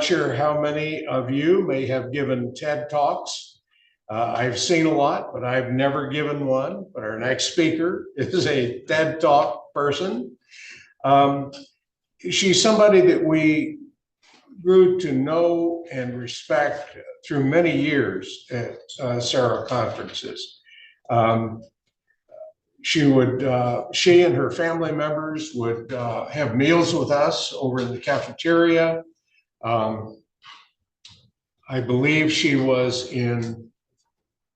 not sure how many of you may have given TED Talks. I've seen a lot, but I've never given one. But our next speaker is a TED Talk person. She's somebody that we grew to know and respect through many years at SARA conferences. She and her family members would have meals with us over in the cafeteria. I believe she was in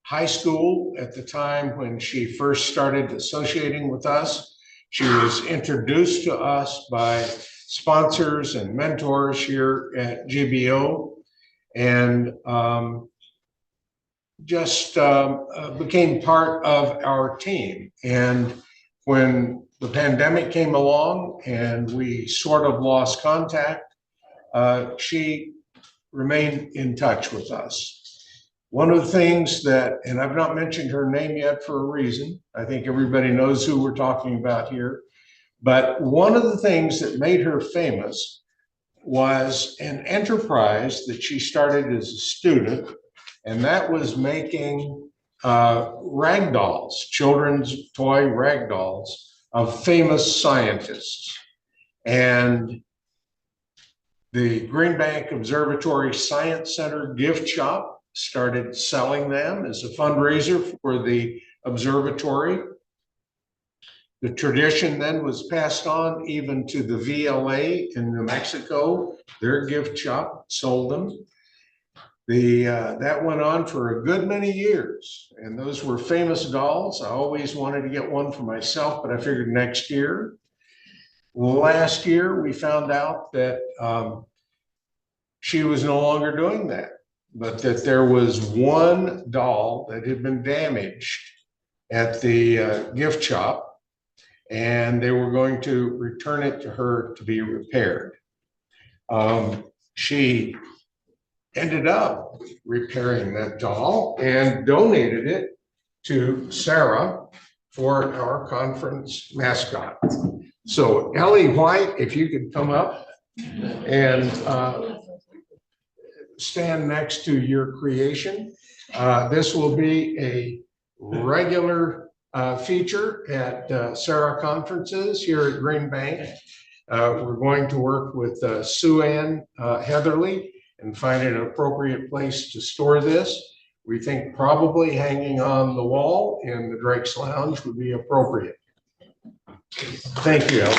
high school at the time when she first started associating with us. She was introduced to us by sponsors and mentors here at GBO, and just became part of our team. And when the pandemic came along and we sort of lost contact, she remained in touch with us. One of the things that, and I've not mentioned her name yet for a reason, I think everybody knows who we're talking about here, but one of the things that made her famous was an enterprise that she started as a student, and that was making rag dolls, children's toy rag dolls of famous scientists. And the Green Bank Observatory Science Center gift shop started selling them as a fundraiser for the observatory. The tradition then was passed on even to the VLA in New Mexico. Their gift shop sold them. That went on for a good many years, and those were famous dolls. I always wanted to get one for myself, but I figured next year. Last year, we found out that she was no longer doing that, but that there was one doll that had been damaged at the gift shop, and they were going to return it to her to be repaired. She ended up repairing that doll and donated it to SARA for our conference mascot. So Ellie White, if you could come up and stand next to your creation. This will be a regular feature at SARA conferences here at Green Bank. We're going to work with Sue Ann Heatherly and find an appropriate place to store this. We think probably hanging on the wall in the Drake's Lounge would be appropriate. Thank you, Ellie.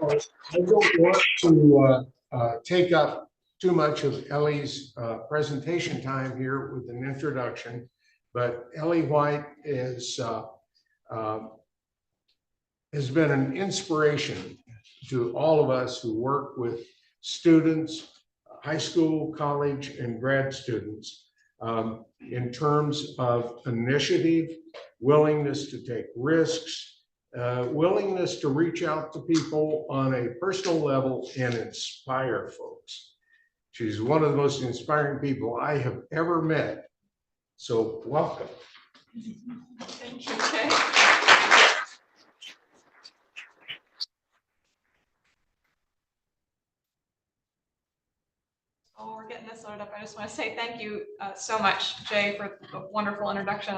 I don't want to take up too much of Ellie's presentation time here with an introduction, but Ellie White has been an inspiration to all of us who work with students, high school, college, and grad students in terms of initiative, willingness to take risks, willingness to reach out to people on a personal level and inspire folks. She's one of the most inspiring people I have ever met. So welcome. Thank you, Jay. While we're getting this loaded up, I just want to say thank you so much, Jay, for the wonderful introduction.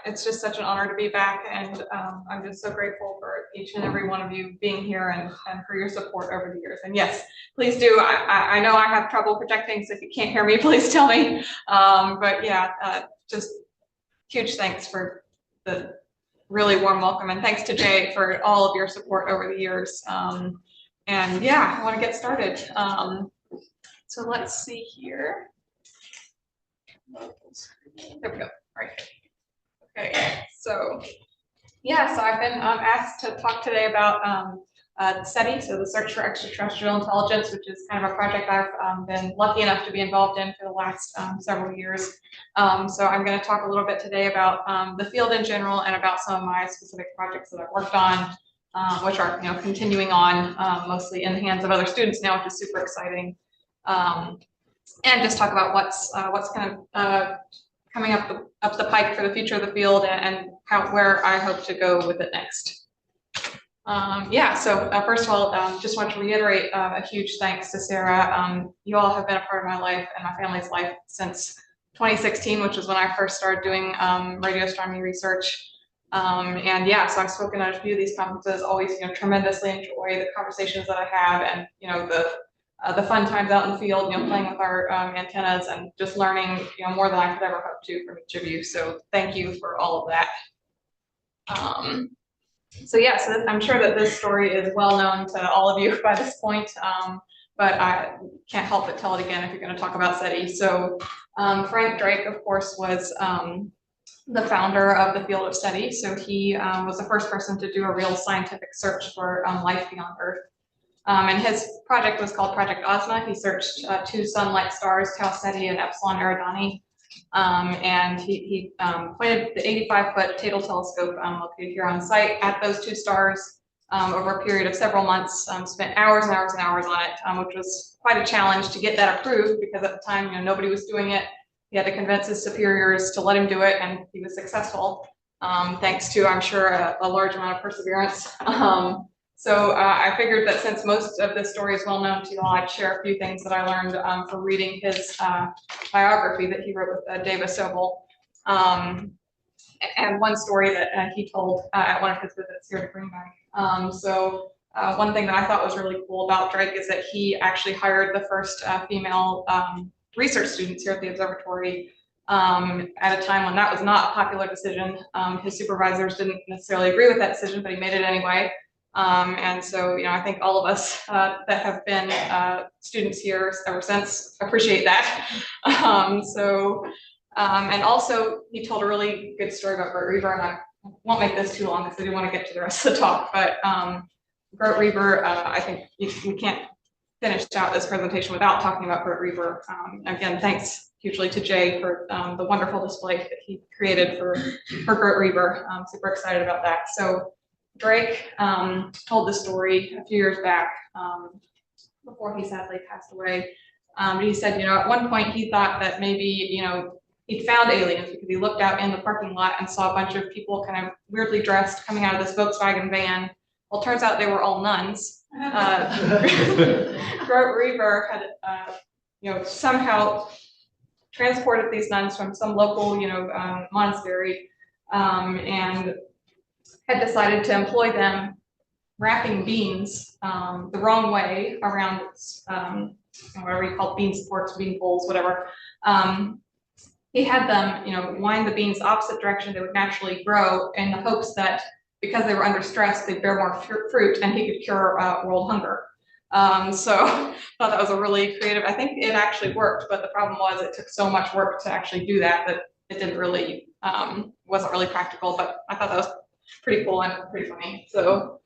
It's just such an honor to be back, and I'm just so grateful for each and every one of you being here and for your support over the years. And yes, please do. I know I have trouble projecting, so if you can't hear me, please tell me. But yeah, just huge thanks for the really warm welcome, and thanks to Jay for all of your support over the years. And yeah, I want to get started. So let's see here. There we go. All right. Okay, so yeah, so I've been asked to talk today about SETI, so the Search for Extraterrestrial Intelligence, which is kind of a project I've been lucky enough to be involved in for the last several years. So I'm going to talk a little bit today about the field in general and about some of my specific projects that I've worked on, which are continuing on, mostly in the hands of other students now, which is super exciting. And just talk about what's kind of coming up the pike for the future of the field and where I hope to go with it next. Yeah, so first of all, just want to reiterate a huge thanks to Sarah. You all have been a part of my life and my family's life since 2016, which was when I first started doing radio astronomy research. And yeah, so I've spoken at a few of these conferences, always, tremendously enjoy the conversations that I have, and, the fun times out in the field, playing with our antennas and just learning, more than I could ever hope to from each of you. So thank you for all of that. So yeah, so I'm sure that this story is well known to all of you by this point, but I can't help but tell it again if you're going to talk about SETI. So Frank Drake, of course, was the founder of the field of SETI. So he was the first person to do a real scientific search for life beyond Earth. And his project was called Project Ozma. He searched two sun-like stars, Tau Ceti and Epsilon Eridani. And he pointed the 85-foot Tatel telescope located here on site at those two stars over a period of several months, spent hours and hours and hours on it, which was quite a challenge to get that approved, because at the time, nobody was doing it. He had to convince his superiors to let him do it, and he was successful, thanks to, I'm sure, a large amount of perseverance. So I figured that since most of this story is well known to you all, I'd share a few things that I learned from reading his biography that he wrote with Davis Sobel. And one story that he told at one of his visits here to Green Bank. So one thing that I thought was really cool about Drake is that he actually hired the first female research students here at the observatory at a time when that was not a popular decision. His supervisors didn't necessarily agree with that decision, but he made it anyway. And so, I think all of us that have been students here ever since appreciate that. And also he told a really good story about Grote Reber, and I won't make this too long because I do want to get to the rest of the talk, but Grote Reber, I think we can't finish out this presentation without talking about Grote Reber. Again, thanks hugely to Jay for the wonderful display that he created for Grote Reber. I'm super excited about that. So Drake told this story a few years back before he sadly passed away. He said, at one point he thought that maybe, he'd found aliens because he looked out in the parking lot and saw a bunch of people kind of weirdly dressed coming out of this Volkswagen van. Well, it turns out they were all nuns. Grote Reber had, somehow transported these nuns from some local, monastery, and had decided to employ them wrapping beans the wrong way around whatever you call bean supports, bean poles, whatever. He had them, wind the beans opposite direction they would naturally grow, in the hopes that because they were under stress, they'd bear more fruit and he could cure world hunger. So I thought that was a really creative, I think it actually worked, but the problem was it took so much work to actually do that it didn't really, wasn't really practical, but I thought that was pretty cool and pretty funny. So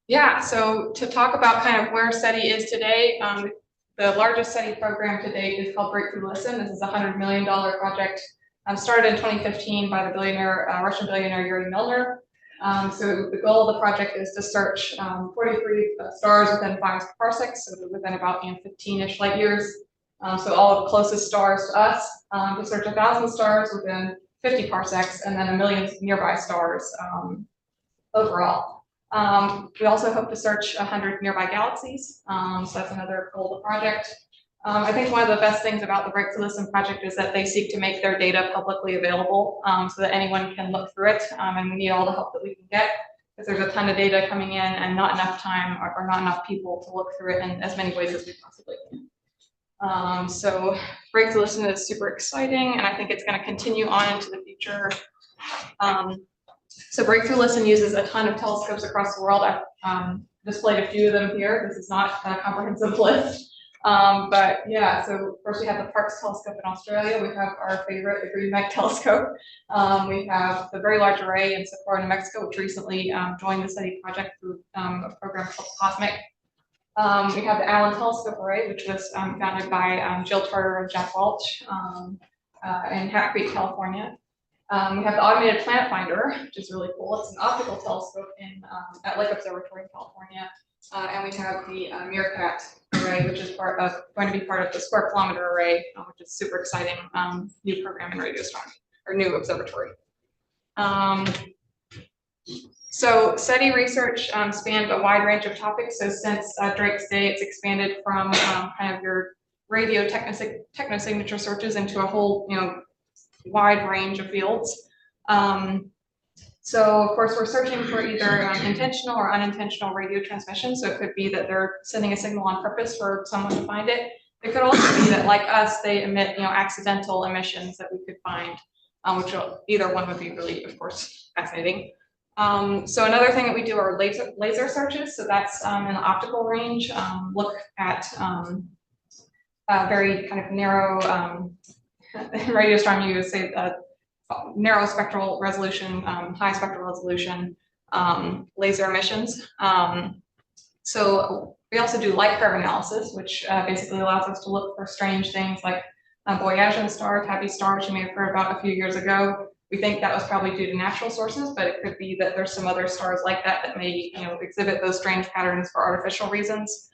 yeah, so to talk about kind of where SETI is today, the largest SETI program to date is called Breakthrough Listen. This is a $100 million project started in 2015 by the Russian billionaire Yuri Milner. So the goal of the project is to search 43 stars within 5 parsecs, so within about 15-ish light years. So all of the closest stars to us, to search 1,000 stars within 50 parsecs, and then 1 million nearby stars overall. We also hope to search 100 nearby galaxies, so that's another goal of the project. I think one of the best things about the Breakthrough Listen project is that they seek to make their data publicly available so that anyone can look through it, and we need all the help that we can get, because there's a ton of data coming in and not enough time or not enough people to look through it in as many ways as we possibly can. So Breakthrough Listen is super exciting, and I think it's going to continue on into the future. So Breakthrough Listen uses a ton of telescopes across the world. I've displayed a few of them here. This is not a comprehensive list. But yeah, so first we have the Parkes telescope in Australia. We have our favorite, the Green Bank telescope. We have the Very Large Array in Socorro, New Mexico, which recently joined the SETI project through a program called COSMIC. We have the Allen Telescope Array, which was founded by Jill Tarter and Jack Welch in Hat Creek, California. We have the Automated Planet Finder, which is really cool. It's an optical telescope at Lake Observatory in California. And we have the Meerkat Array, which is going to be part of the Square Kilometer Array, which is super exciting new program in radio astronomy, or new observatory. So SETI research spanned a wide range of topics. So since Drake's day, it's expanded from kind of your radio technosignature searches into a whole, wide range of fields. So of course, we're searching for either intentional or unintentional radio transmission. So it could be that they're sending a signal on purpose for someone to find it. It could also be that, like us, they emit, accidental emissions that we could find, which either one would be really, of course, fascinating. So another thing that we do are laser searches. So that's in the optical range. Look at very kind of narrow radio astronomy. You would say narrow spectral resolution, high spectral resolution laser emissions. So we also do light curve analysis, which basically allows us to look for strange things like Boyajian star, Tabby star, which you may have heard about a few years ago. We think that was probably due to natural sources, but it could be that there's some other stars like that that may, exhibit those strange patterns for artificial reasons,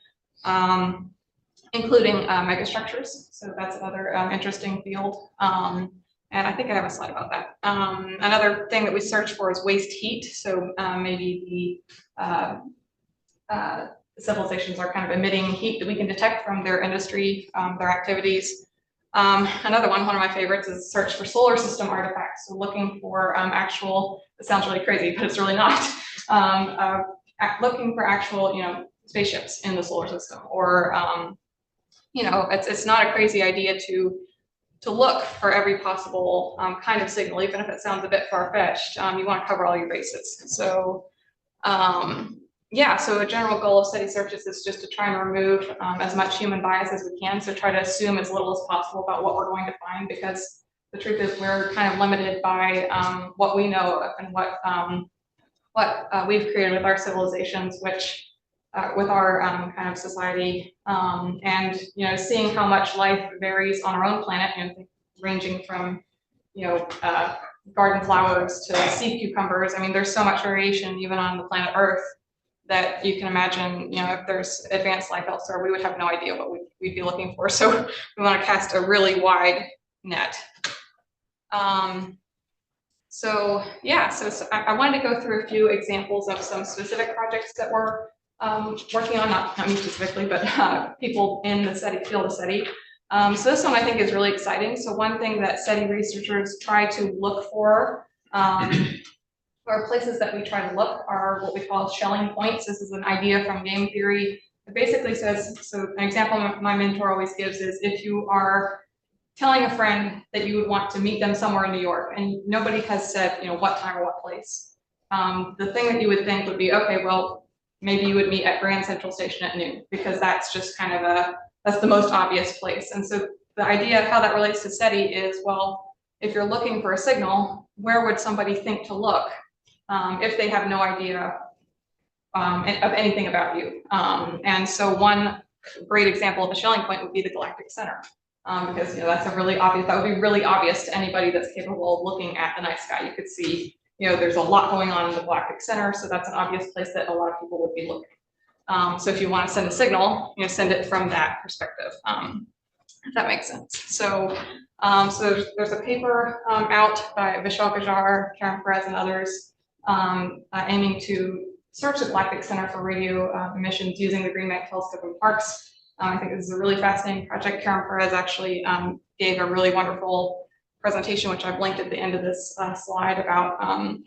including megastructures. So that's another interesting field. And I think I have a slide about that. Another thing that we search for is waste heat. So maybe the civilizations are kind of emitting heat that we can detect from their industry, their activities. Another one of my favorites is search for solar system artifacts. So looking for actual, it sounds really crazy, but it's really not. Looking for actual, spaceships in the solar system, or, it's not a crazy idea to look for every possible kind of signal, even if it sounds a bit far-fetched. You want to cover all your bases. So so a general goal of SETI searches is just to try and remove as much human bias as we can. So try to assume as little as possible about what we're going to find, because the truth is we're kind of limited by what we know of and what we've created with our civilizations, which with our kind of society, and seeing how much life varies on our own planet, ranging from garden flowers to sea cucumbers. I mean, there's so much variation even on the planet Earth that you can imagine, if there's advanced life elsewhere, we would have no idea what we'd be looking for. So we want to cast a really wide net. So I wanted to go through a few examples of some specific projects that we're working on, not me specifically, but people in the SETI field of SETI. So this one I think is really exciting. So one thing that SETI researchers try to look for, or places that we try to look, are what we call shelling points. This is an idea from game theory. It basically says, so an example my mentor always gives is, if you are telling a friend that you would want to meet them somewhere in New York and nobody has said, what time or what place, the thing that you would think would be, okay, well, maybe you would meet at Grand Central Station at noon, because that's just kind of that's the most obvious place. And so the idea of how that relates to SETI is, well, if you're looking for a signal, where would somebody think to look if they have no idea of anything about you? And so one great example of a shelling point would be the galactic center, because that's a really obvious, that would be really obvious to anybody that's capable of looking at the night sky. You could see, there's a lot going on in the galactic center, so that's an obvious place that a lot of people would be looking. So if you want to send a signal, send it from that perspective, if that makes sense. So there's a paper out by Vishal Gajar, Karen Perez, and others aiming to search the galactic center for radio emissions using the Green Bank Telescope in Parkes. I think this is a really fascinating project. Karen Perez actually gave a really wonderful presentation, which I've linked at the end of this slide, about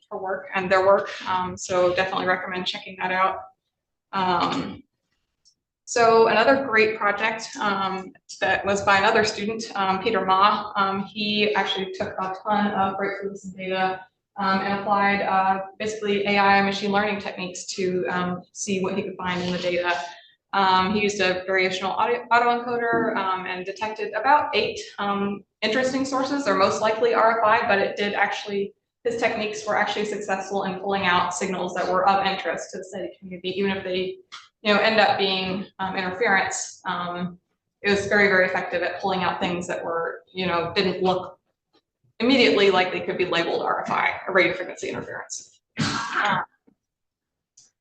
her work and their work. So definitely recommend checking that out. So another great project that was by another student, Peter Ma. He actually took a ton of breakthrough listen data and applied basically AI and machine learning techniques to see what he could find in the data. He used a variational autoencoder and detected about 8 interesting sources. They're most likely RFI, but it did actually, his techniques were actually successful in pulling out signals that were of interest to the SETI community, even if they end up being interference. It was very, very effective at pulling out things that were, didn't look immediately like they could be labeled RFI, or radio frequency interference.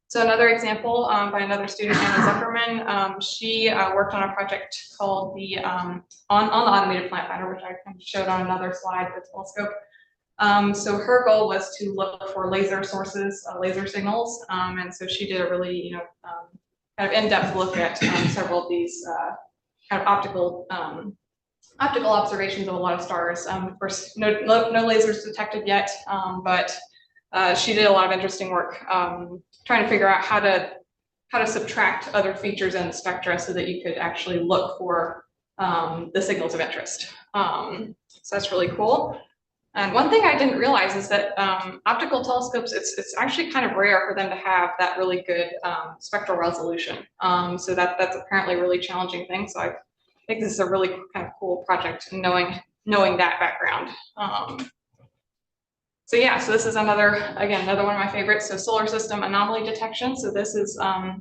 So another example by another student, Anna Zuckerman, she worked on a project called the on the automated plant finder, which I kind of showed on another slide, the telescope. So her goal was to look for laser sources, laser signals, and so she did a really, kind of in-depth look at several of these kind of optical observations of a lot of stars. Of course, no lasers detected yet, but she did a lot of interesting work trying to figure out how to subtract other features in the spectra so that you could actually look for the signals of interest. So that's really cool. And one thing I didn't realize is that optical telescopes, it's actually kind of rare for them to have that really good spectral resolution. So that's apparently a really challenging thing. So I think this is a really kind of cool project, knowing that background. So yeah, so this is another one of my favorites. So solar system anomaly detection. So this is, I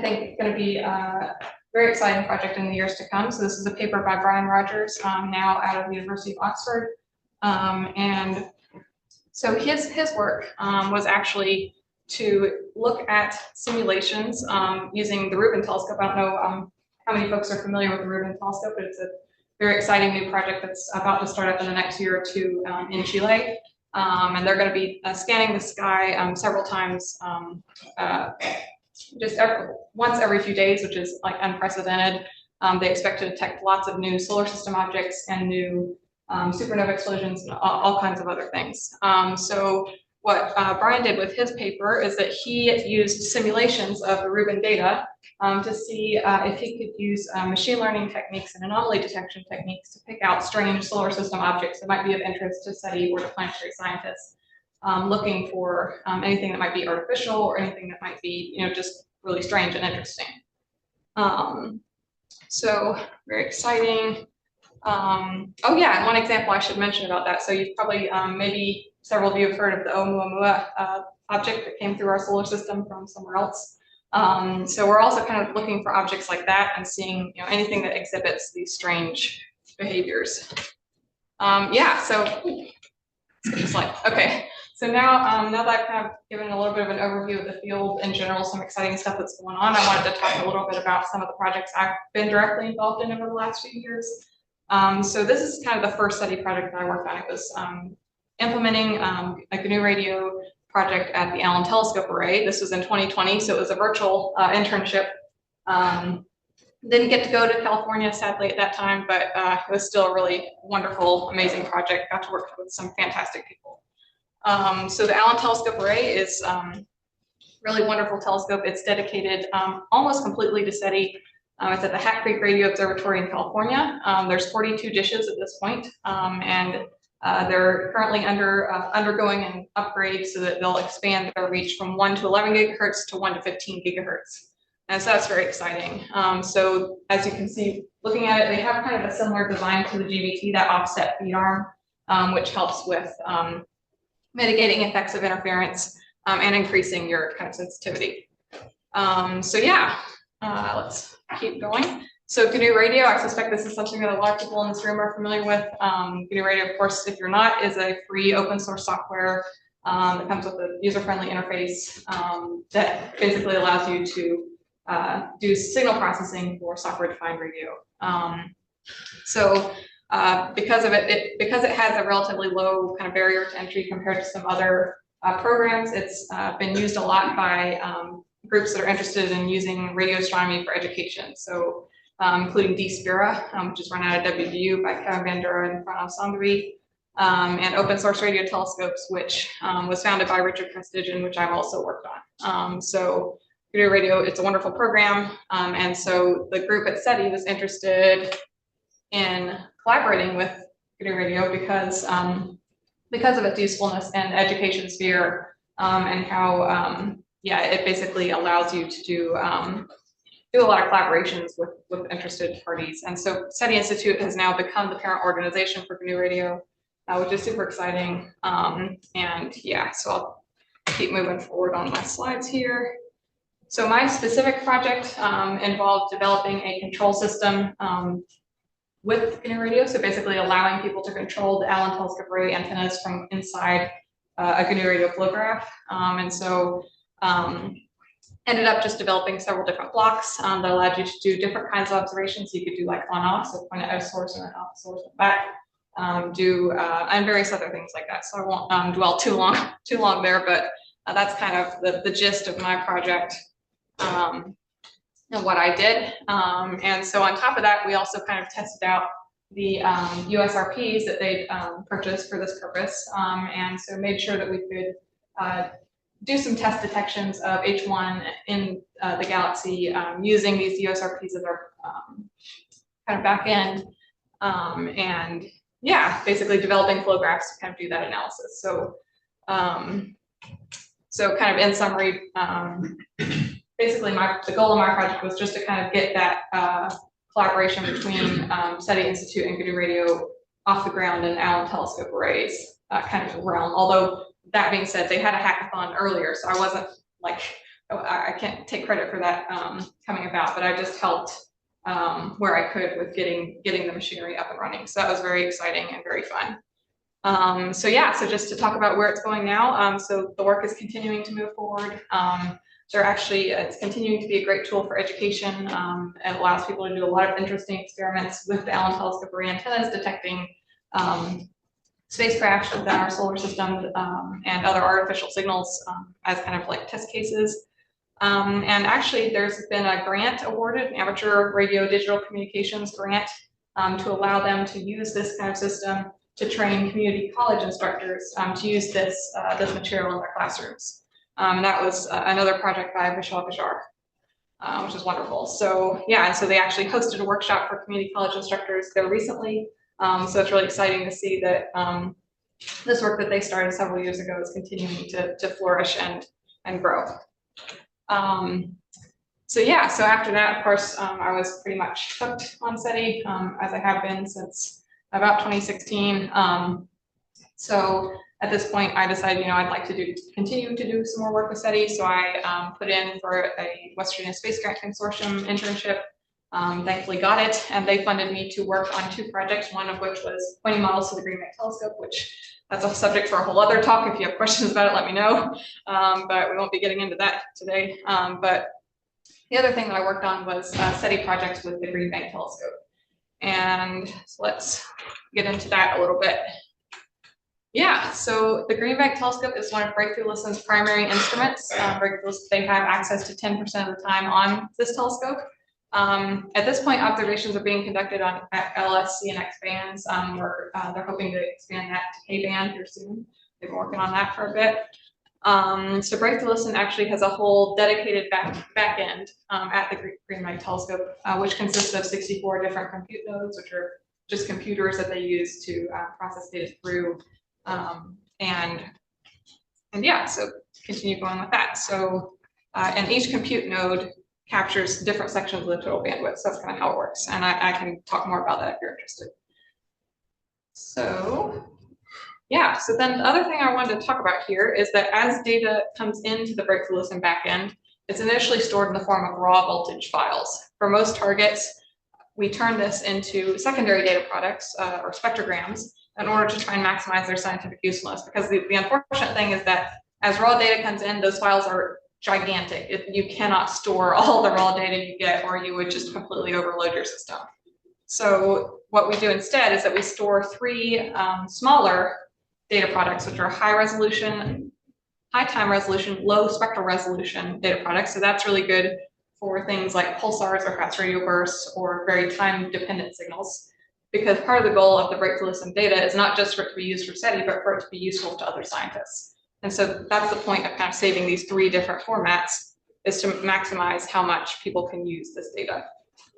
think, going to be a very exciting project in the years to come. So this is a paper by Brian Rogers, now out of the University of Oxford. And so his work was actually to look at simulations using the Rubin telescope. I don't know how many folks are familiar with the Rubin telescope, but it's a very exciting new project that's about to start up in the next year or two in Chile. And they're going to be scanning the sky several times, once every few days, which is like unprecedented. They expect to detect lots of new solar system objects and new supernova explosions and all kinds of other things. So what Brian did with his paper is that he used simulations of the Rubin data to see if he could use machine learning techniques and anomaly detection techniques to pick out strange solar system objects that might be of interest to SETI or to planetary scientists, looking for anything that might be artificial or anything that might be, just really strange and interesting. So very exciting. Oh yeah, and one example I should mention about that. So you've probably, maybe several of you have heard of the Oumuamua object that came through our solar system from somewhere else. So we're also kind of looking for objects like that and seeing, anything that exhibits these strange behaviors. Yeah, so skip the slide. Okay, so now that I've kind of given a little bit of an overview of the field in general, some exciting stuff that's going on, I wanted to talk a little bit about some of the projects I've been directly involved in over the last few years. So this is kind of the first SETI project that I worked on. It was implementing a GNU radio project at the Allen Telescope Array. This was in 2020, so it was a virtual internship. Didn't get to go to California, sadly, at that time, but it was still a really wonderful, amazing project. Got to work with some fantastic people. So the Allen Telescope Array is really wonderful telescope. It's dedicated almost completely to SETI. It's at the Hat Creek Radio Observatory in California. There's 42 dishes at this point, and they're currently undergoing an upgrade so that they'll expand their reach from 1 to 11 gigahertz to 1 to 15 gigahertz. And so that's very exciting. So as you can see, looking at it, they have kind of a similar design to the GBT, that offset feed arm, which helps with mitigating effects of interference and increasing your kind of sensitivity. So yeah, let's keep going. So GNU Radio, I suspect this is something that a lot of people in this room are familiar with. GNU Radio, of course, if you're not, is a free open source software that comes with a user-friendly interface that basically allows you to do signal processing for software-defined radio. Because of it, because it has a relatively low kind of barrier to entry compared to some other programs, it's been used a lot by groups that are interested in using radio astronomy for education. So including DSPIRA, which is run out of WVU by Kevin Bandura and Pranav Sandri, and Open Source Radio Telescopes, which was founded by Richard Prestigian, which I've also worked on. So GNU Radio, it's a wonderful program. And so the group at SETI was interested in collaborating with GNU Radio because of its usefulness in the education sphere, and how it basically allows you to do a lot of collaborations with interested parties. And so SETI Institute has now become the parent organization for GNU Radio, which is super exciting. And yeah, so I'll keep moving forward on my slides here. So my specific project involved developing a control system with GNU Radio. So basically allowing people to control the Allen Telescope Array antennas from inside a GNU Radio flow graph. And so ended up just developing several different blocks that allowed you to do different kinds of observations. So you could do like on-off, so point at a source and then off source and back. and various other things like that. So I won't dwell too long there, but that's kind of the gist of my project and what I did. And so on top of that, we also kind of tested out the USRPs that they purchased for this purpose, and so made sure that we could do some test detections of H1 in the galaxy using these USRPs as our kind of back end, and yeah, basically developing flow graphs to kind of do that analysis. So, so kind of in summary, basically the goal of my project was just to kind of get that collaboration between SETI Institute and Goody Radio off the ground in Allen telescope arrays kind of realm. Although that being said, they had a hackathon earlier, so I wasn't like, I can't take credit for that coming about, but I just helped where I could with getting the machinery up and running. So that was very exciting and very fun. So yeah, so just to talk about where it's going now. So the work is continuing to move forward. It's continuing to be a great tool for education. It allows people to do a lot of interesting experiments with the Allen telescope array antennas, detecting spacecraft within our solar system and other artificial signals as kind of like test cases. And actually, there's been a grant awarded, an amateur radio digital communications grant, to allow them to use this kind of system to train community college instructors to use this material in their classrooms. And that was another project by Vishal Gajar, which is wonderful. So yeah, and so they actually hosted a workshop for community college instructors there recently. So it's really exciting to see that this work that they started several years ago is continuing to flourish and grow. So yeah, so after that, of course, I was pretty much hooked on SETI, as I have been since about 2016. So at this point, I decided, I'd like to continue to do some more work with SETI. So I put in for a West Virginia Space Grant Consortium internship. Thankfully got it, and they funded me to work on 2 projects, one of which was pointing models to the Green Bank Telescope, which that's a subject for a whole other talk. If you have questions about it, let me know, but we won't be getting into that today. But the other thing that I worked on was SETI projects with the Green Bank Telescope. And so let's get into that a little bit. Yeah, so the Green Bank Telescope is one of Breakthrough Listen's primary instruments. Breakthrough Listen, they have access to 10% of the time on this telescope. At this point, observations are being conducted at LSC and X bands. They're hoping to expand that to K band here soon. They've been working on that for a bit. So Breakthrough Listen actually has a whole dedicated back end at the Green Bank Telescope, which consists of 64 different compute nodes, which are just computers that they use to process data through. And yeah, so continue going with that. So and each compute node captures different sections of the total bandwidth. So that's kind of how it works. And I can talk more about that if you're interested. So yeah, so then the other thing I wanted to talk about here is that as data comes into the Breakthrough Listen backend, it's initially stored in the form of raw voltage files. For most targets, we turn this into secondary data products or spectrograms in order to try and maximize their scientific usefulness. Because the unfortunate thing is that as raw data comes in, those files are gigantic. You cannot store all the raw data you get, or you would just completely overload your system. So what we do instead is that we store 3 smaller data products, which are high resolution, high time resolution, low spectral resolution data products. So that's really good for things like pulsars or fast radio bursts or very time dependent signals, because part of the goal of the Breakthrough Listen data is not just for it to be used for SETI, but for it to be useful to other scientists. And so that's the point of kind of saving these 3 different formats, is to maximize how much people can use this data.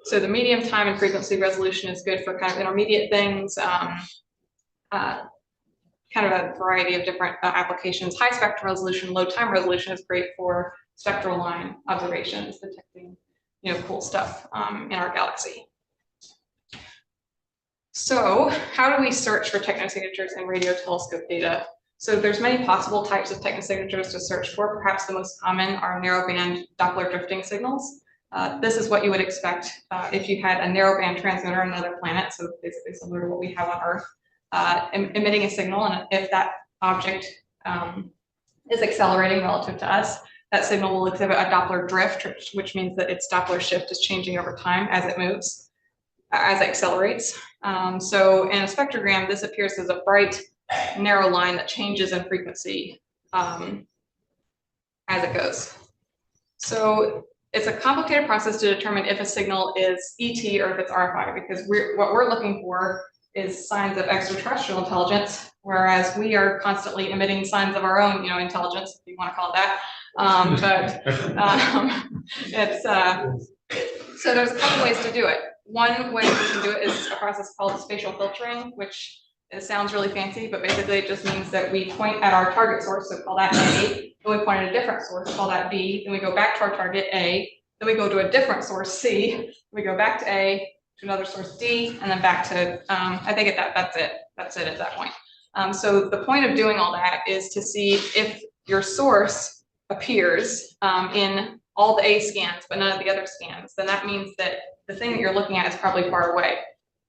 So the medium time and frequency resolution is good for kind of intermediate things, kind of a variety of different applications. High spectral resolution, low time resolution is great for spectral line observations, detecting cool stuff in our galaxy. So how do we search for technosignatures in radio telescope data? So there's many possible types of technosignatures to search for. Perhaps the most common are narrowband Doppler drifting signals. This is what you would expect if you had a narrowband transmitter on another planet, so basically similar to what we have on Earth, emitting a signal, and if that object is accelerating relative to us, that signal will exhibit a Doppler drift, which means that its Doppler shift is changing over time as it moves. as it accelerates. So in a spectrogram, this appears as a bright, narrow line that changes in frequency as it goes. So it's a complicated process to determine if a signal is ET or if it's RFI, because what we're looking for is signs of extraterrestrial intelligence, whereas we are constantly emitting signs of our own, intelligence, if you want to call it that. So there's a couple ways to do it. One way we can do it is a process called spatial filtering, which it sounds really fancy, but basically it just means that we point at our target source, so call that A, then we point at a different source, call that B, then we go back to our target A, then we go to a different source C, we go back to A, to another source D, and then back to, I think that's it at that point. So the point of doing all that is to see if your source appears in all the A scans, but none of the other scans, then that means that the thing that you're looking at is probably far away.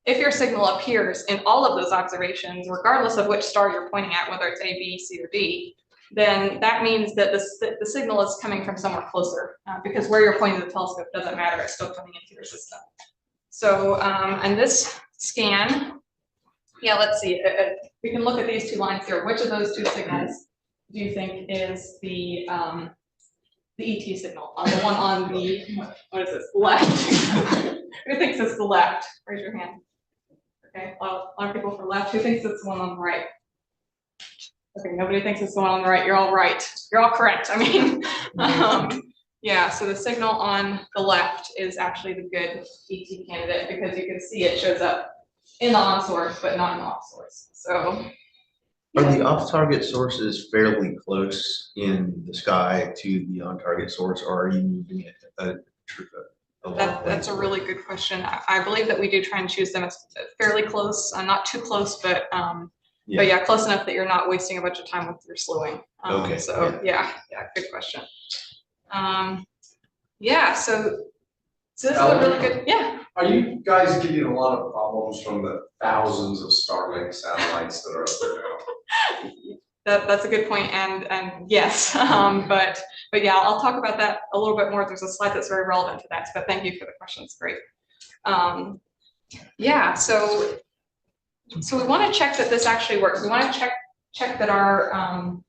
If your signal appears in all of those observations, regardless of which star you're pointing at, whether it's A, B, C, or D, then that means that the signal is coming from somewhere closer, because where you're pointing the telescope doesn't matter, it's still coming into your system. So, and this scan, let's see, we can look at these two lines here. Which of those two signals do you think is the ET signal? The one on the, what is this, left? Who thinks it's the left? Raise your hand. Okay, a lot of people for left. Who thinks it's the one on the right? Okay, nobody thinks it's the one on the right. You're all right. You're all correct. I mean, yeah, so the signal on the left is actually the good ET candidate, because you can see it shows up in the on source, but not in the off source. So are the off-target sources fairly close in the sky to the on-target source, or are you moving it that's a really good question. I believe that we do try and choose them as fairly close, not too close, but yeah, close enough that you're not wasting a bunch of time with your slewing. Okay. So yeah, good question. So this is a really good, Are you guys getting a lot of problems from the thousands of Starlink satellites that are up there now? That's a good point, and yes, but yeah, I'll talk about that a little bit more. There's a slide that's very relevant to that, but thank you for the question, it's great. So we want to check that this actually works. We want to check that our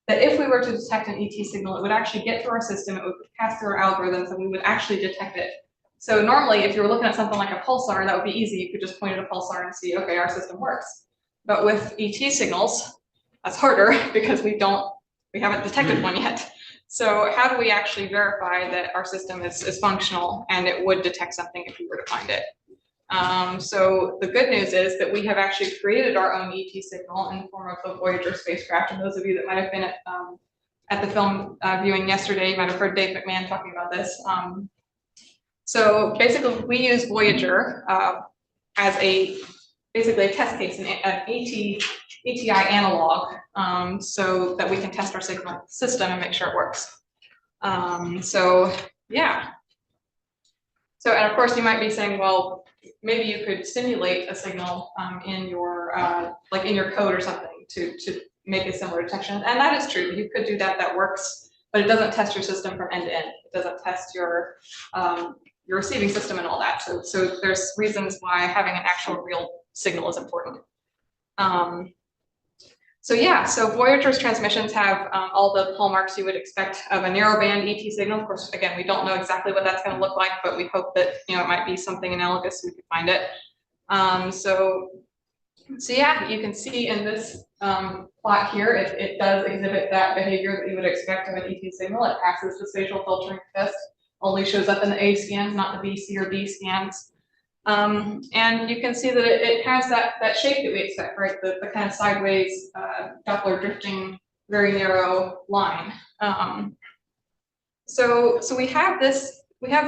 that if we were to detect an ET signal, it would actually get through our system, it would pass through our algorithms, and we would actually detect it. So normally, if you were looking at something like a pulsar, that would be easy. You could just point at a pulsar and see, okay, our system works. But with ET signals, that's harder because we haven't detected one yet. So how do we actually verify that our system is functional and it would detect something if we were to find it? So the good news is that we have actually created our own ET signal in the form of the Voyager spacecraft. And those of you that might have been at the film viewing yesterday, you might have heard Dave McMahon talking about this. So basically, we use Voyager as basically a test case, an ATI analog, so that we can test our signal system and make sure it works. So yeah. So, and of course, you might be saying, well, maybe you could simulate a signal in your like in your code or something to make a similar detection, and that is true. You could do that. That works, but it doesn't test your system from end to end. It doesn't test your receiving system and all that. So there's reasons why having an actual real signal is important. So yeah, so Voyager's transmissions have all the hallmarks you would expect of a narrowband ET signal. Of course, again, we don't know exactly what that's going to look like, but we hope that it might be something analogous. We could find it. So yeah, you can see in this plot here, it does exhibit that behavior that you would expect of an ET signal. It passes the spatial filtering test, only shows up in the A scans, not the B, C, or D scans. And you can see that it has that shape that we expect, right? The kind of sideways Doppler drifting, very narrow line. So we have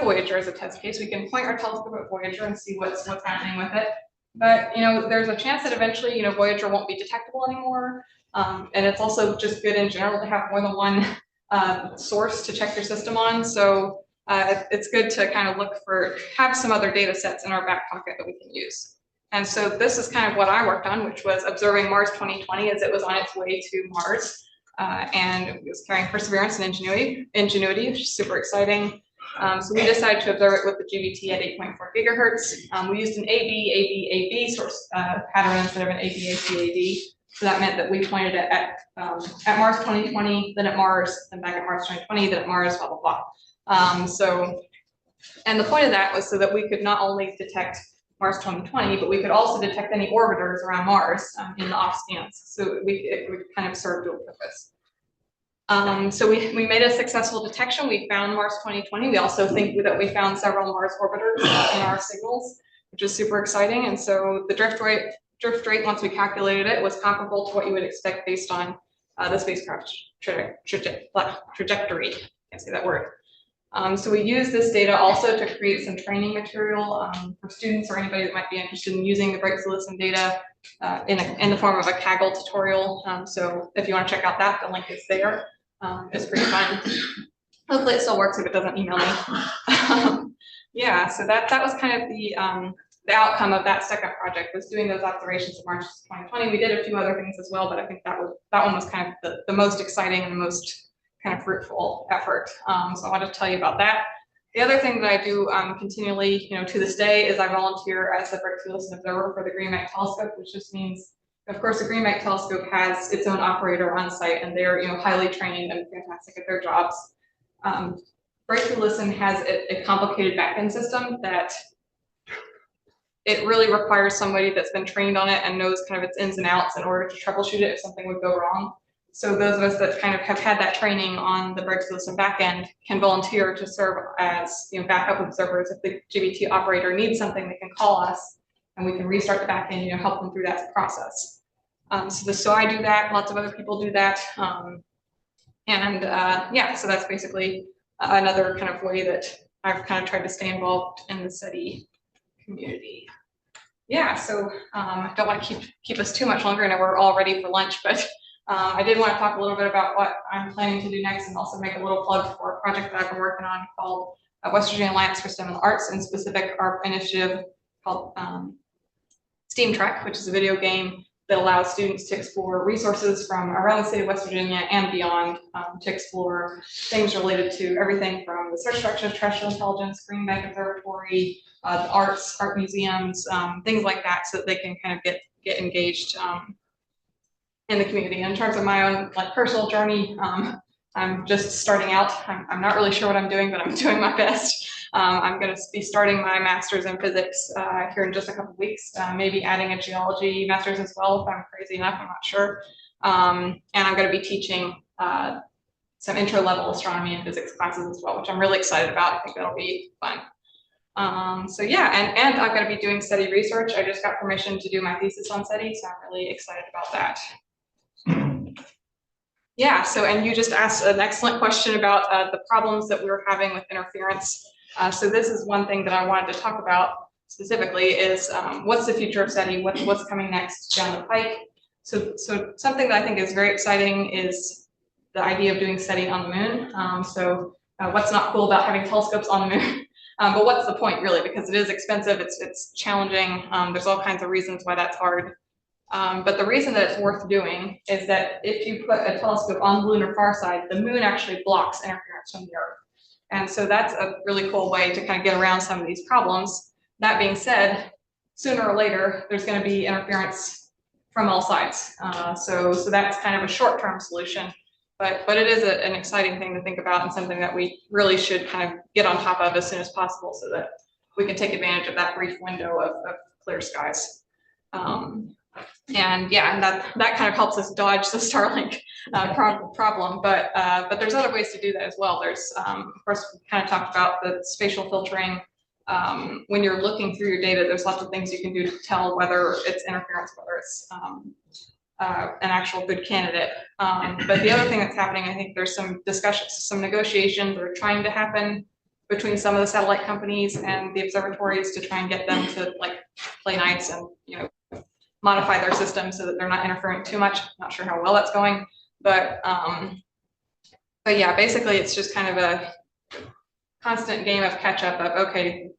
Voyager as a test case. We can point our telescope at Voyager and see what's happening with it. But there's a chance that eventually Voyager won't be detectable anymore. And it's also just good in general to have more than one source to check your system on. So it's good to kind of have some other data sets in our back pocket that we can use. And so this is kind of what I worked on, which was observing Mars 2020 as it was on its way to Mars. And it was carrying Perseverance and Ingenuity, which is super exciting. So we decided to observe it with the GBT at 8.4 gigahertz. We used an AB source pattern instead of an AB. So that meant that we pointed it at Mars 2020, then at Mars, then back at Mars 2020, then at Mars, blah, blah, blah. And the point of that was so that we could not only detect Mars 2020, but we could also detect any orbiters around Mars in the off stance. So it would kind of serve dual purpose. So we made a successful detection. We found Mars 2020. We also think that we found several Mars orbiters in our signals, which is super exciting. And so the drift rate, once we calculated it, was comparable to what you would expect based on the spacecraft trajectory. Can't say that word. So we use this data also to create some training material for students or anybody that might be interested in using the Breaks to Listen data in the form of a Kaggle tutorial. So if you want to check out that, the link is there. It's pretty fun. Hopefully it still works. If it doesn't, email me. Yeah, so that was kind of the outcome of that second project, was doing those observations of March 2020. We did a few other things as well, but I think that one was kind of the most exciting and the most kind of fruitful effort. So I want to tell you about that. The other thing that I do continually, to this day, is I volunteer as the Breaks to Listen observer for the Green Bank Telescope, which just means, of course, the Green Bank Telescope has its own operator on site, and they're highly trained and fantastic at their jobs. Breaks to Listen has a complicated backend system that it really requires somebody that's been trained on it and knows kind of its ins and outs in order to troubleshoot it if something would go wrong. So those of us that kind of have had that training on the Breaks to Listen backend can volunteer to serve as backup observers. If the GBT operator needs something, they can call us and we can restart the backend, help them through that process. So I do that. Lots of other people do that. Yeah, so that's basically another kind of way that I've kind of tried to stay involved in the SETI community. Yeah, so I don't want to keep us too much longer. I know we're all ready for lunch, but I did want to talk a little bit about what I'm planning to do next, and also make a little plug for a project that I've been working on called West Virginia Alliance for STEM and Arts, and specific art initiative called Steam Trek, which is a video game that allows students to explore resources from around the state of West Virginia and beyond, to explore things related to everything from the Search for Extraterrestrial Intelligence, Green Bank Observatory, art museums, things like that, so that they can kind of get engaged in the community. And in terms of my own personal journey, I'm just starting out. I'm not really sure what I'm doing, but I'm doing my best. I'm going to be starting my master's in physics here in just a couple of weeks, maybe adding a geology master's as well if I'm crazy enough, I'm not sure. And I'm going to be teaching some intro-level astronomy and physics classes as well, which I'm really excited about. I think that'll be fun. So yeah, and I'm going to be doing SETI research. I just got permission to do my thesis on SETI, so I'm really excited about that. Yeah, so, and you just asked an excellent question about the problems that we were having with interference. So this is one thing that I wanted to talk about specifically is what's the future of SETI, what's coming next down the pike. So something that I think is very exciting is the idea of doing SETI on the moon. So what's not cool about having telescopes on the moon? But what's the point really? Because it is expensive, it's challenging, there's all kinds of reasons why that's hard. But the reason that it's worth doing is that if you put a telescope on the lunar far side, the moon actually blocks interference from the Earth. And so that's a really cool way to kind of get around some of these problems. That being said, sooner or later, there's going to be interference from all sides. So that's kind of a short-term solution, but it is an exciting thing to think about, and something that we really should kind of get on top of as soon as possible so that we can take advantage of that brief window of clear skies. And yeah, and that kind of helps us dodge the Starlink problem, but there's other ways to do that as well. There's, of course, we kind of talked about the spatial filtering. When you're looking through your data, there's lots of things you can do to tell whether it's interference, whether it's an actual good candidate. But the other thing that's happening, I think there's some discussions, some negotiations that are trying to happen between some of the satellite companies and the observatories to try and get them to play nice and modify their system so that they're not interfering too much. Not sure how well that's going, but yeah, basically it's just kind of a constant game of catch up of, okay,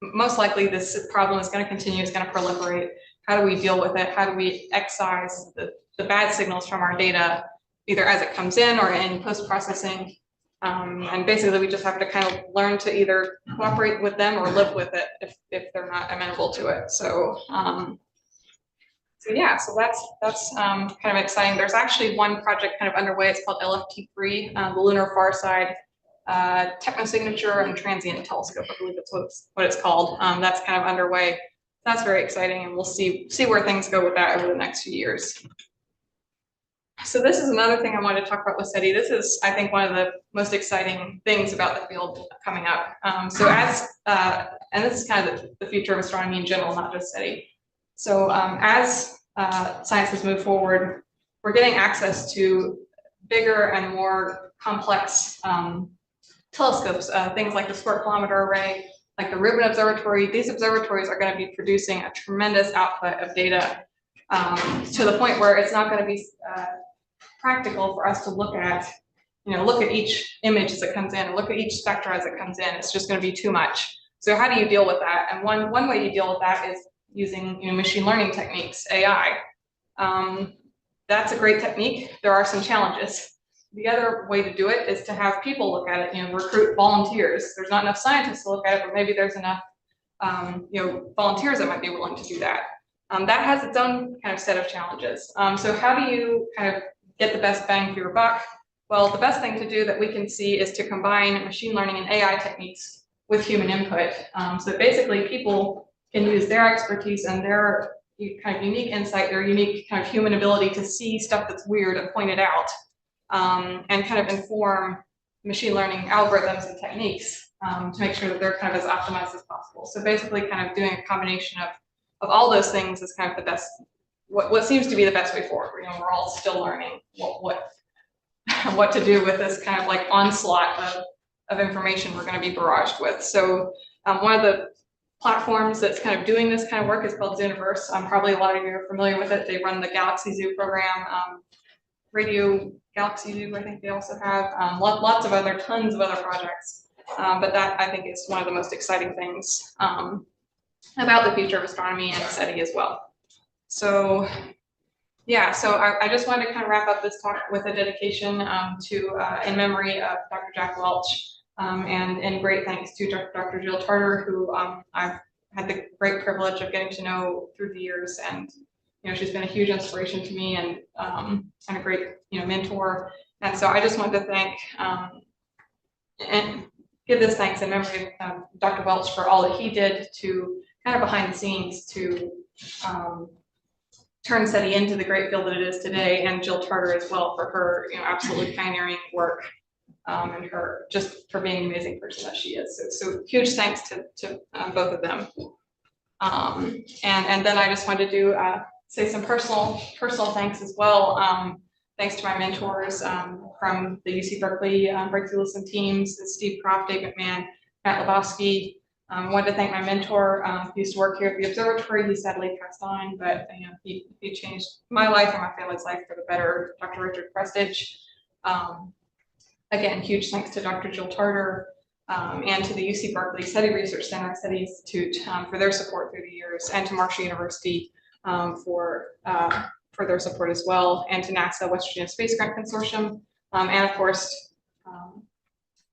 most likely this problem is going to continue, it's going to proliferate. How do we deal with it? How do we excise the bad signals from our data, either as it comes in or in post-processing? And basically, we just have to kind of learn to either cooperate with them or live with it if they're not amenable to it. So, so yeah, so that's kind of exciting. There's actually one project kind of underway. It's called LFT3, the Lunar Far Side Technosignature and Transient Telescope. I believe that's what it's called. That's kind of underway. That's very exciting, and we'll see where things go with that over the next few years. So this is another thing I wanted to talk about with SETI. This is, I think, one of the most exciting things about the field coming up. And this is kind of the future of astronomy in general, not just SETI. So as sciences move forward, we're getting access to bigger and more complex telescopes, things like the Square Kilometer Array, like the Rubin Observatory. These observatories are going to be producing a tremendous output of data to the point where it's not going to be practical for us to look at each image as it comes in, and look at each spectra as it comes in. It's just going to be too much. So how do you deal with that? And one way you deal with that is using machine learning techniques, AI. That's a great technique. There are some challenges. The other way to do it is to have people look at it, recruit volunteers. There's not enough scientists to look at it, but maybe there's enough volunteers that might be willing to do that. That has its own kind of set of challenges. So how do you kind of get the best bang for your buck? Well, the best thing to do that we can see is to combine machine learning and AI techniques with human input. So basically people can use their expertise and their kind of unique insight, their unique kind of human ability to see stuff that's weird and point it out, and kind of inform machine learning algorithms and techniques to make sure that they're kind of as optimized as possible. So basically kind of doing a combination of all those things is kind of the best, what seems to be the best way forward. We're all still learning what to do with this kind of like onslaught of information we're going to be barraged with. So one of the platforms that's kind of doing this kind of work is called Zooniverse. Probably a lot of you are familiar with it. They run the Galaxy Zoo program, Radio Galaxy Zoo, I think they also have, tons of other projects. But that, I think, is one of the most exciting things about the future of astronomy and SETI as well. So yeah, so I just wanted to kind of wrap up this talk with a dedication in memory of Dr. Jack Welch, and great thanks to Dr. Jill Tarter, who I've had the great privilege of getting to know through the years, and she's been a huge inspiration to me and a great mentor. And so I just wanted to thank and give this thanks in memory of Dr. Welch for all that he did to kind of behind the scenes to turn SETI into the great field that it is today, and Jill Tarter as well for her absolutely pioneering work, and her just for being an amazing person that she is. So huge thanks to both of them. And then I just wanted to say some personal thanks as well. Thanks to my mentors from the UC Berkeley Breakthrough Listen teams, Steve Croft, Dave McMahon, Matt Lebowski. Wanted to thank my mentor who used to work here at the observatory. He sadly passed on, but he changed my life and my family's life for the better, Dr. Richard Prestige. Again, huge thanks to Dr. Jill Tarter and to the UC Berkeley SETI Research Center, SETI Institute for their support through the years, and to Marshall University for their support as well, and to NASA West Virginia Space Grant Consortium, and of course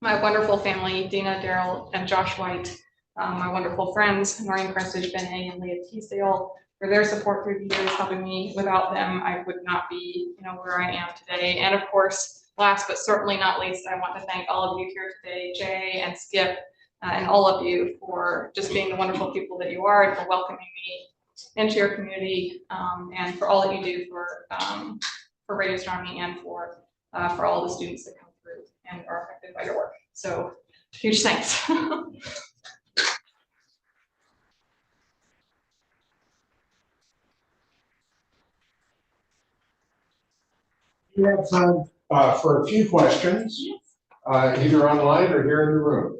my wonderful family, Dina, Daryl, and Josh White. My wonderful friends, Noreen Prestige, Ben A, and Leah Teasdale, for their support through the years, helping me. Without them, I would not be, where I am today. And of course, last but certainly not least, I want to thank all of you here today, Jay and Skip, and all of you for just being the wonderful people that you are, and for welcoming me into your community, and for all that you do for radio astronomy and for all the students that come through and are affected by your work. So, huge thanks. We have time for a few questions, either online or here in the room.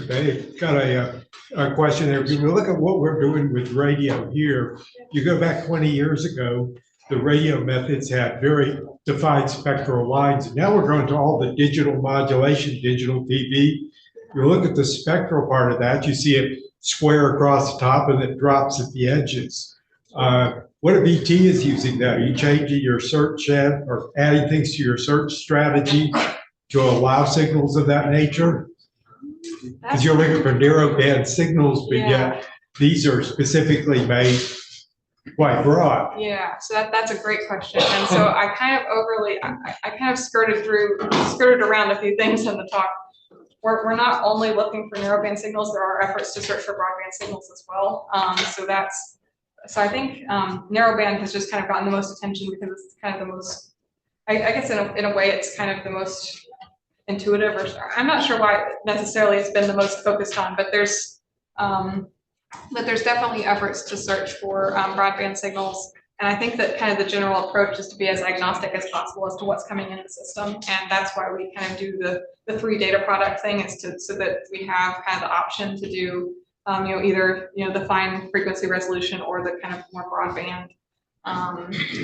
Okay, got a question there. If you look at what we're doing with radio here, you go back 20 years ago, the radio methods had very defined spectral lines. And now we're going to all the digital modulation, digital TV. You look at the spectral part of that, you see it square across the top and it drops at the edges. What if ET is using that? Are you changing your search or adding things to your search strategy to allow signals of that nature? Because you're looking for narrowband signals, but yet these are specifically made quite broad. Yeah, so that's a great question. And so I kind of I kind of skirted around a few things in the talk. We're not only looking for narrowband signals, there are efforts to search for broadband signals as well. So I think narrowband has just kind of gotten the most attention because it's kind of the most, I guess in a way it's kind of the most intuitive, or I'm not sure why necessarily it's been the most focused on, but there's definitely efforts to search for broadband signals. And I think that kind of the general approach is to be as agnostic as possible as to what's coming in the system. And that's why we kind of do the free data product thing, is so that we have kind of the option to do, either, the fine frequency resolution or the kind of more broadband.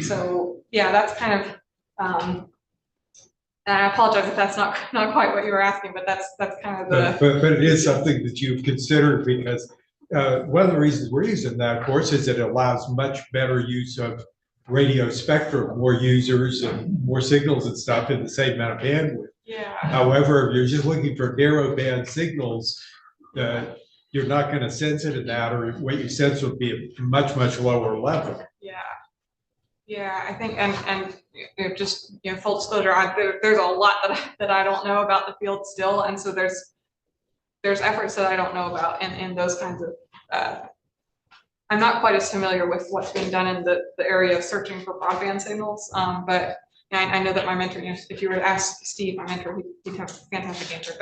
So yeah, that's kind of, and I apologize if that's not quite what you were asking, but that's kind of the. But it is something that you've considered, because one of the reasons we're using that, of course, is it allows much better use of radio spectrum, more users and more signals and stuff in the same amount of bandwidth. Yeah. However, if you're just looking for narrowband signals, you're not going to sense it in that, or what you sense would be a much, much lower level. Yeah. Yeah, I think, and just full disclosure, there's a lot that I don't know about the field still, and so there's efforts that I don't know about in those kinds of. I'm not quite as familiar with what's being done in the area of searching for broadband signals, but I know that my mentor, if you were to ask Steve, my mentor, he'd have a fantastic answer.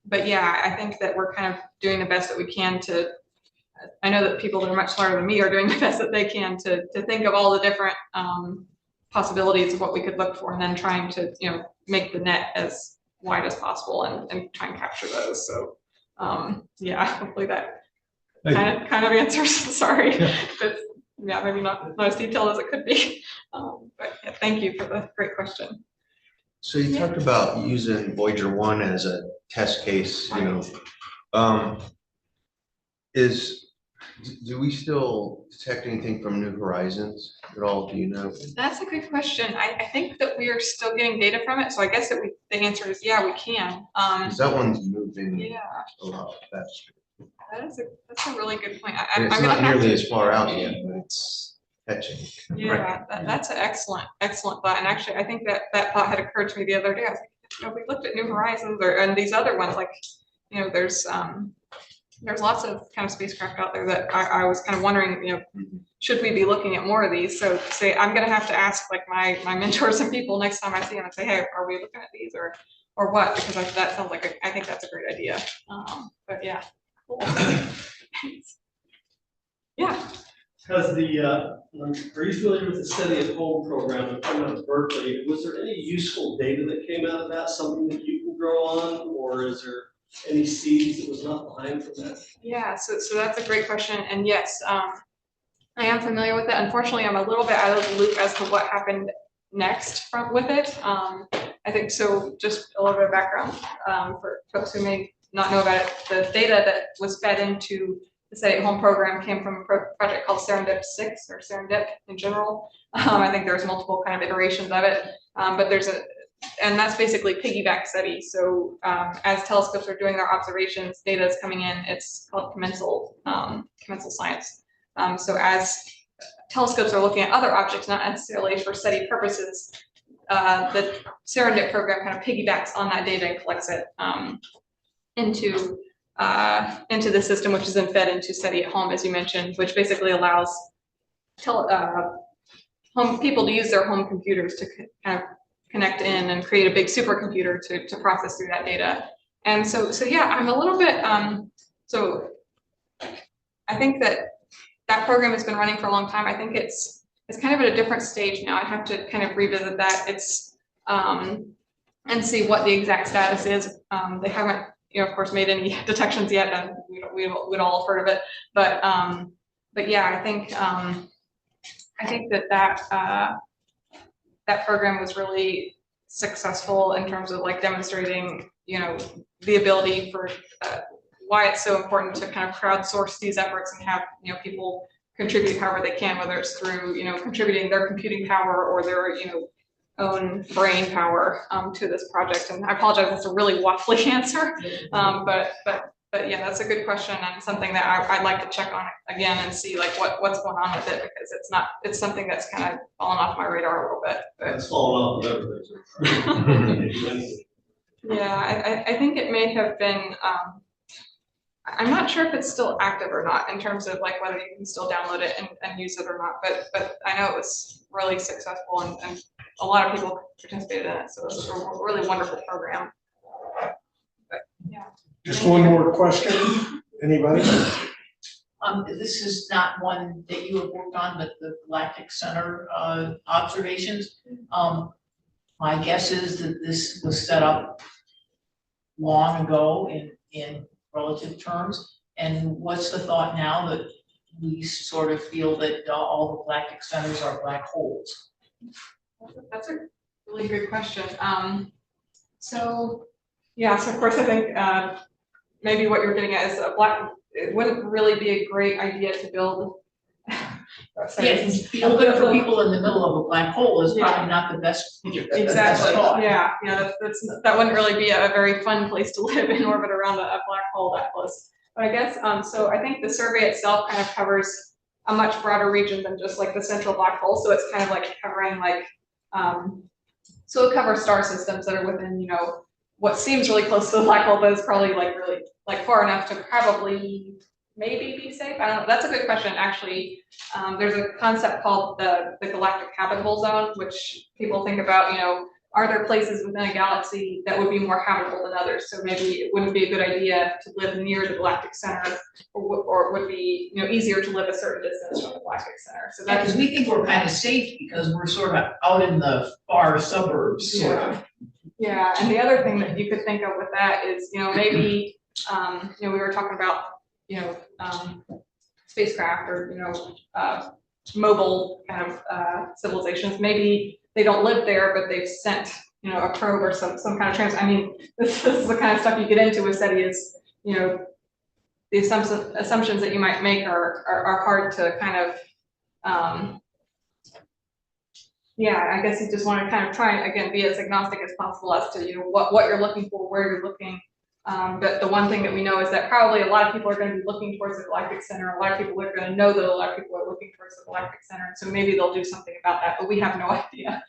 But yeah, I think that we're kind of doing the best that we can to. I know that people that are much smarter than me are doing the best that they can to think of all the different possibilities of what we could look for, and then trying to make the net as wide as possible and try and capture those. So yeah, hopefully that kind of answers. Sorry, but yeah, maybe not as detailed as it could be. But yeah, thank you for the great question. So you talked about using Voyager 1 as a test case, do we still detect anything from New Horizons at all? Do you know? That's a good question. I think that we are still getting data from it. So I guess that the answer is yeah, we can. That one's moving a lot faster. That's a really good point. It's not nearly as far out yet, but it's catching. Yeah, that's an excellent thought. And actually, I think that thought had occurred to me the other day. I was like, we looked at New Horizons and these other ones, like, there's lots of kind of spacecraft out there that I was kind of wondering, should we be looking at more of these? So I'm going to have to ask like my mentors and people next time I see them and say, hey, are we looking at these or what? Because that sounds like I think that's a great idea. But yeah, cool. Yeah. Has are you familiar with the SETI at Home program that came out of Berkeley? Was there any useful data that came out of that, something that you can grow on, or is there any seeds that was left behind from that? Yeah, so that's a great question. And yes, I am familiar with it. Unfortunately, I'm a little bit out of the loop as to what happened next with it. I think so. Just a little bit of background for folks who may not know about it. The data that was fed into the SETI at Home program came from a project called Serendip 6, or Serendip in general. I think there's multiple kind of iterations of it, but and that's basically piggyback SETI. So as telescopes are doing their observations, data is coming in. It's called commensal science. So as telescopes are looking at other objects, not necessarily for SETI purposes, the Serendip program kind of piggybacks on that data and collects it into the system, which is then fed into SETI at Home, as you mentioned, which basically allows home people to use their home computers to kind of connect in and create a big supercomputer to process through that data. And so yeah, I'm a little bit, so I think that program has been running for a long time. I think it's kind of at a different stage now. I have to kind of revisit that. It's, and see what the exact status is. They haven't, of course, made any detections yet, and we'd all have heard of it. But yeah, I think that program was really successful in terms of like demonstrating, the ability for why it's so important to kind of crowdsource these efforts and have, people contribute however they can, whether it's through, contributing their computing power or their, own brain power to this project. And I apologize, that's a really waffly answer. But yeah, that's a good question and something that I'd like to check on again and see like what's going on with it, because it's something that's kind of fallen off my radar a little bit. But It's falling off of everything. yeah, I think it may have been, I'm not sure if it's still active or not in terms of like whether you can still download it and use it or not, but I know it was really successful and a lot of people participated in it. So it was a really wonderful program. But yeah. Just one more question, anybody? This is not one that you have worked on, but the Galactic Center, observations. My guess is that this was set up long ago in relative terms. And what's the thought now that we sort of feel that all the galactic centers are black holes? That's a really good question. So of course I think maybe what you're getting at is it wouldn't really be a great idea to build. Yes, building for people in the middle of a black hole is probably not the best. Exactly. That wouldn't really be a very fun place to live in orbit around a black hole that close. But I guess so I think the survey itself kind of covers a much broader region than just like the central black hole. So it's kind of like covering like so it covers star systems that are within, you know, what seems really close to the black hole, but it's probably like really like far enough to probably maybe be safe. I don't know. That's a good question. Actually, there's a concept called the galactic habitable zone, which people think about, you know, are there places within a galaxy that would be more habitable than others? So maybe it wouldn't be a good idea to live near the galactic center, or would be, you know, easier to live a certain distance from the galactic center. So Yeah, because we think we're kind of safe because we're sort of out in the far suburbs, sort of. Yeah, and the other thing that you could think of with that is, you know, maybe, you know, we were talking about, you know, spacecraft or, you know, mobile kind of civilizations. Maybe they don't live there, but they've sent, you know, a probe or some kind of I mean, this is the kind of stuff you get into with SETI is, you know, the assumptions that you might make are hard to kind of, yeah, I guess you just want to kind of try and again be as agnostic as possible as to, you know, what you're looking for, where you're looking. But the one thing that we know is that probably a lot of people are going to be looking towards the galactic center. A lot of people are going to know that a lot of people are looking towards the galactic center. So maybe they'll do something about that, but we have no idea.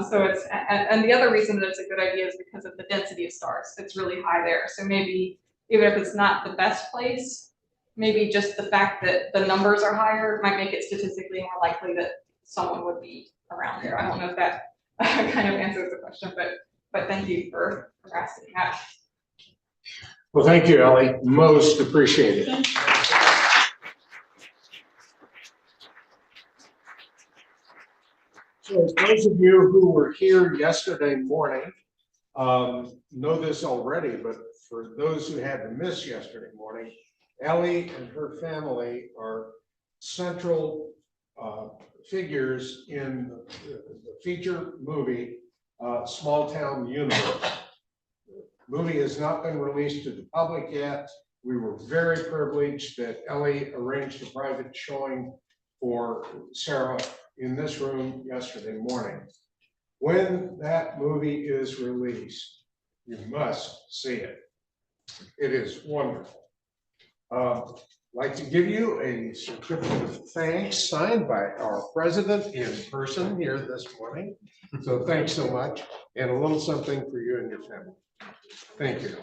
So it's, and the other reason that it's a good idea is because of the density of stars. It's really high there. So maybe even if it's not the best place, maybe just the fact that the numbers are higher might make it statistically more likely that someone would be around there. I don't know if that kind of answers the question, but thank you for asking that. Well, thank you, Ellie. Most appreciated. So those of you who were here yesterday morning know this already, but for those who had to miss yesterday morning, Ellie and her family are central figures in the feature movie, Small Town Universe. The movie has not been released to the public yet. We were very privileged that Ellie arranged a private showing for SARA in this room yesterday morning. When that movie is released, you must see it. It is wonderful. I'd like to give you a certificate of thanks signed by our president in person here this morning. So thanks so much, and a little something for you and your family. Thank you.